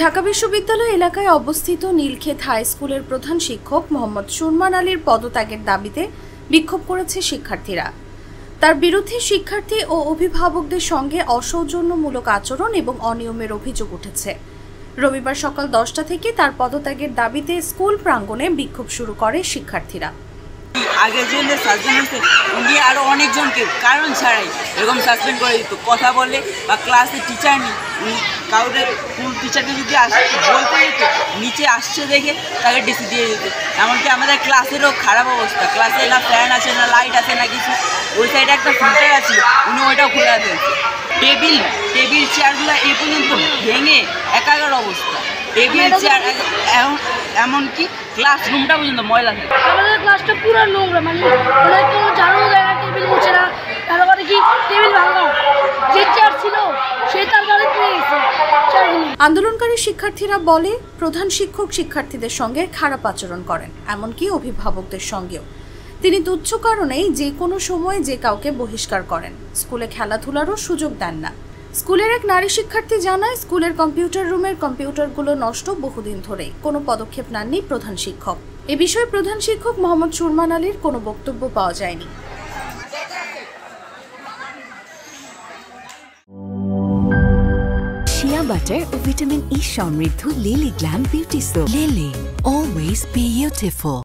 ঢাকা বিশ্ববিদ্যালয় এলাকায় অবস্থিত নীলক্ষেত হাই স্কুলের প্রধান শিক্ষক মোহাম্মদ সুরমান আলীর পদত্যাগের দাবিতে বিক্ষোভ করেছে শিক্ষার্থীরা। তার বিরুদ্ধে শিক্ষার্থী ও অভিভাবকদের সঙ্গে অসৌজন্যমূলক আচরণ এবং অনিয়মের অভিযোগ উঠেছে। রবিবার সকাল 10টা থেকে তার পদত্যাগের দাবিতে স্কুল প্রাঙ্গণে বিক্ষোভ শুরু করে শিক্ষার্থীরা। আগে যে সাসপেন্ড হচ্ছে উনি আরও অনেকজনকে কারণ ছাড়াই এরকম সাসপেন্ড করে দিত। কথা বলে বা ক্লাসে টিচার নেই, উনি কাউকে কোন টিচারকে যদি বলতে দিত নিচে আসছে দেখে তাকে ডিসি দিয়ে দিত। এমনকি আমাদের ক্লাসেরও খারাপ অবস্থা, ক্লাসে না ফ্যান আছে না লাইট আছে না কিছু, ওই সাইডে একটা ফিল্টার আছে উনি ওইটাও খুলে ফেলছে। টেবিল চেয়ারগুলো এ পর্যন্ত ভেঙে একাকার অবস্থা। টেবিল চেয়ার এমনকি ক্লাসরুমটা পর্যন্ত ময়লা থাকে। আমাদের ক্লাসটা পুরো নোংরা, মানে কোনো ঝাড়ু দেয় না, টেবিল মুছে না, তারপরে কি টেবিল ভাঙা, যে চেয়ার ছিল সে তার গাড়ি পড়ে গেছে। আন্দোলনকারী শিক্ষার্থীরা বলে প্রধান শিক্ষক শিক্ষার্থীদের সঙ্গে খারাপ আচরণ করেন, এমনকি অভিভাবকদের সঙ্গেও। তিনি তুচ্ছ কারণেই যে কোনো সময় যে কাউকে বহিষ্কার করেন, স্কুলে খেলাধুলারও সুযোগ দেন না। স্কুলের এক নারী শিক্ষার্থী জানায়, স্কুলের কম্পিউটার রুমের কম্পিউটারগুলো নষ্ট বহুদিন ধরেই, কোনো পদক্ষেপ নেননি প্রধান শিক্ষক। এ বিষয়ে প্রধান শিক্ষক মোহাম্মদ সুরমান আলীর কোনো বক্তব্য পাওয়া যায়নি। শিয়া বাটার ও ভিটামিন ই সমৃদ্ধ lily glam beauty soap. Lily, always beautiful.